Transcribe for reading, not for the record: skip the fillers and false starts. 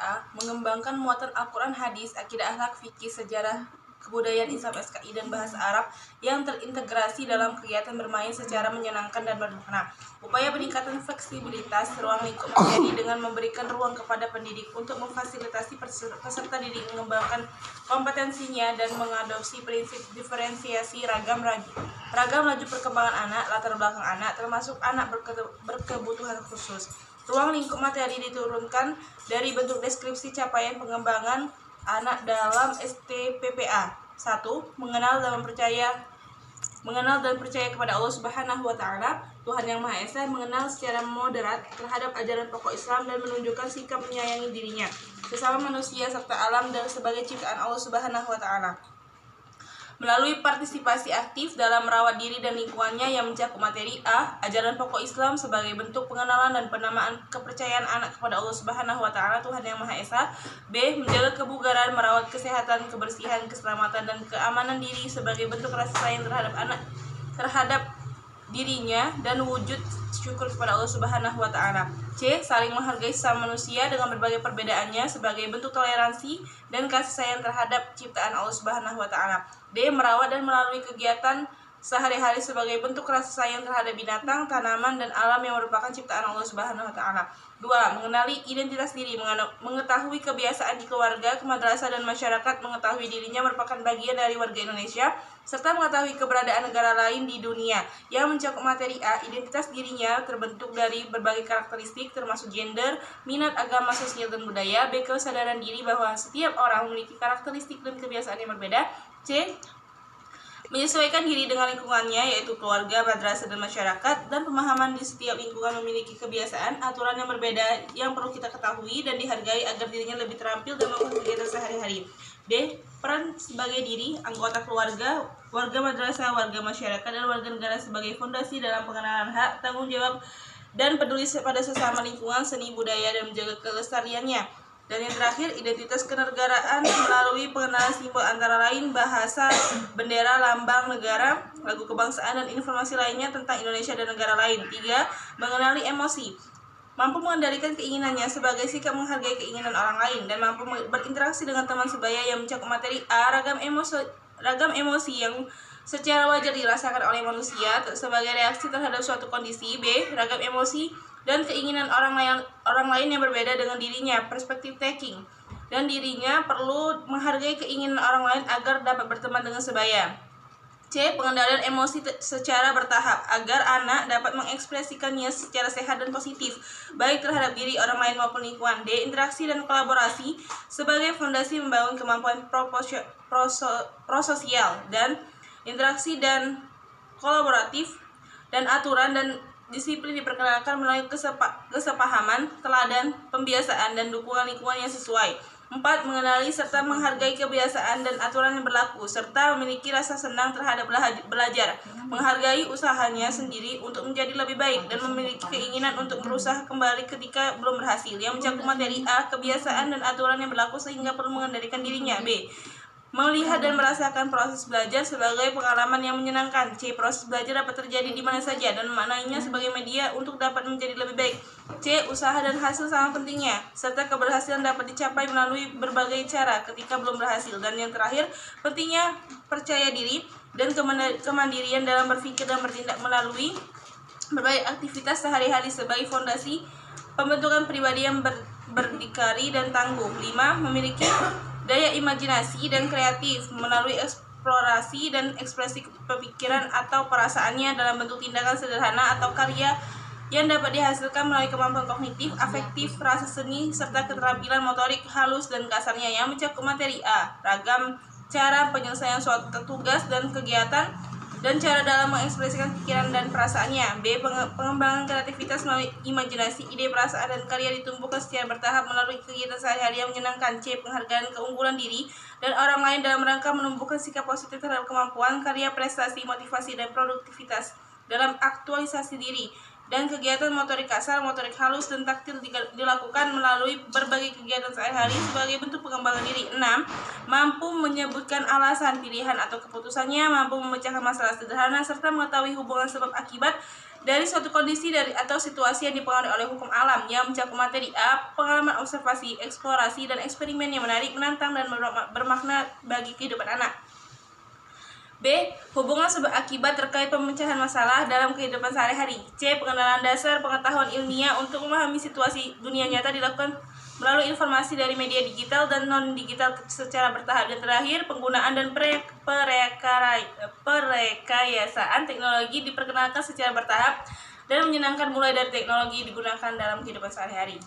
A. Mengembangkan muatan Al-Quran, hadis, akidah, akhlak, fikih, sejarah, kebudayaan Islam, SKI, dan bahasa Arab yang terintegrasi dalam kegiatan bermain secara menyenangkan dan bermakna. Upaya peningkatan fleksibilitas ruang lingkup materi dengan memberikan ruang kepada pendidik untuk memfasilitasi peserta didik mengembangkan kompetensinya dan mengadopsi prinsip diferensiasi ragam laju perkembangan anak, latar belakang anak, termasuk anak berkebutuhan khusus. Ruang lingkup materi diturunkan dari bentuk deskripsi capaian pengembangan anak dalam STPPA. 1. Mengenal dan percaya kepada Allah Subhanahu wa Ta'ala, Tuhan Yang Maha Esa, mengenal secara moderat terhadap ajaran pokok Islam dan menunjukkan sikap menyayangi dirinya, sesama manusia serta alam dan sebagai ciptaan Allah Subhanahu wa Ta'ala. Melalui partisipasi aktif dalam merawat diri dan lingkungannya yang mencakup materi A. Ajaran pokok Islam sebagai bentuk pengenalan dan penamaan kepercayaan anak kepada Allah Subhanahu wa Ta'ala, Tuhan Yang Maha Esa. B. Menjaga kebugaran, merawat kesehatan, kebersihan, keselamatan, dan keamanan diri sebagai bentuk rasa sayang terhadap anak, terhadap dirinya dan wujud syukur kepada Allah Subhanahu wa Ta'ala. C. Saling menghargai sesama manusia dengan berbagai perbedaannya sebagai bentuk toleransi dan kasih sayang terhadap ciptaan Allah Subhanahu wa Ta'ala. D. Merawat dan melalui kegiatan sehari-hari sebagai bentuk rasa sayang terhadap binatang, tanaman, dan alam yang merupakan ciptaan Allah Subhanahu wa Ta'ala. 2. Mengenali identitas diri, mengetahui kebiasaan di keluarga, madrasah, dan masyarakat, mengetahui dirinya merupakan bagian dari warga Indonesia, serta mengetahui keberadaan negara lain di dunia. Yang mencakup materi A. Identitas dirinya terbentuk dari berbagai karakteristik termasuk gender, minat, agama, sosial, dan budaya. B. Kesadaran diri bahwa setiap orang memiliki karakteristik dan kebiasaan yang berbeda. C. Menyesuaikan diri dengan lingkungannya, yaitu keluarga, madrasah, dan masyarakat, dan pemahaman di setiap lingkungan memiliki kebiasaan, aturan yang berbeda yang perlu kita ketahui dan dihargai agar dirinya lebih terampil dalam melakukan kegiatan sehari-hari. D. Peran sebagai diri, anggota keluarga, warga madrasah, warga masyarakat, dan warga negara sebagai fondasi dalam pengenalan hak, tanggung jawab, dan peduli pada sesama lingkungan, seni, budaya, dan menjaga kelestariannya. Dan yang terakhir, identitas kenegaraan melalui pengenalan simbol antara lain bahasa, bendera, lambang negara, lagu kebangsaan, dan informasi lainnya tentang Indonesia dan negara lain. 3. Mengenali emosi, mampu mengendalikan keinginannya sebagai sikap menghargai keinginan orang lain, dan mampu berinteraksi dengan teman sebaya yang mencakup materi A. Ragam emosi yang secara wajar dirasakan oleh manusia sebagai reaksi terhadap suatu kondisi. B. Ragam emosi dan keinginan orang lain yang berbeda dengan dirinya, perspective taking, dan dirinya perlu menghargai keinginan orang lain agar dapat berteman dengan sebaya. C. Pengendalian emosi secara bertahap agar anak dapat mengekspresikannya secara sehat dan positif, baik terhadap diri orang lain maupun lingkungan. D. Interaksi dan kolaborasi sebagai fondasi membangun kemampuan prososial dan interaksi dan kolaboratif, dan aturan dan disiplin diperkenalkan melalui kesepahaman, teladan, pembiasaan, dan dukungan lingkungan yang sesuai. 4. Mengenali serta menghargai kebiasaan dan aturan yang berlaku, serta memiliki rasa senang terhadap belajar, menghargai usahanya sendiri untuk menjadi lebih baik, dan memiliki keinginan untuk berusaha kembali ketika belum berhasil. Yang mencakup materi A. Kebiasaan dan aturan yang berlaku sehingga perlu mengendalikan dirinya. B. Melihat dan merasakan proses belajar sebagai pengalaman yang menyenangkan. C. Proses belajar dapat terjadi di mana saja dan memaknainya sebagai media untuk dapat menjadi lebih baik. C. Usaha dan hasil sama pentingnya, serta keberhasilan dapat dicapai melalui berbagai cara ketika belum berhasil. Dan yang terakhir, pentingnya percaya diri dan kemandirian dalam berpikir dan bertindak melalui berbagai aktivitas sehari-hari sebagai fondasi pembentukan pribadi yang berdikari dan tangguh. 5. Memiliki daya imajinasi dan kreatif melalui eksplorasi dan ekspresi pemikiran atau perasaannya dalam bentuk tindakan sederhana atau karya yang dapat dihasilkan melalui kemampuan kognitif, afektif, rasa seni, serta keterampilan motorik halus dan kasarnya. Yang mencakup materi A. Ragam cara penyelesaian suatu tugas dan kegiatan dan cara dalam mengekspresikan pikiran dan perasaannya. B. Pengembangan kreativitas melalui imajinasi, ide, perasaan, dan karya ditumbuhkan secara bertahap melalui kegiatan sehari-hari yang menyenangkan. C. Penghargaan keunggulan diri dan orang lain dalam rangka menumbuhkan sikap positif terhadap kemampuan, karya, prestasi, motivasi, dan produktivitas dalam aktualisasi diri. Dan kegiatan motorik kasar, motorik halus, dan taktil dilakukan melalui berbagai kegiatan sehari-hari sebagai bentuk pengembangan diri. 6. Mampu menyebutkan alasan, pilihan, atau keputusannya, mampu memecahkan masalah sederhana, serta mengetahui hubungan sebab akibat dari suatu kondisi atau situasi yang dipengaruhi oleh hukum alam yang mencakup materi A, pengalaman observasi, eksplorasi, dan eksperimen yang menarik, menantang, dan bermakna bagi kehidupan anak. B. Hubungan sebab akibat terkait pemecahan masalah dalam kehidupan sehari-hari. C. Pengenalan dasar pengetahuan ilmiah untuk memahami situasi dunia nyata dilakukan melalui informasi dari media digital dan non-digital secara bertahap. Dan terakhir, penggunaan dan perekayasaan teknologi diperkenalkan secara bertahap dan menyenangkan mulai dari teknologi digunakan dalam kehidupan sehari-hari.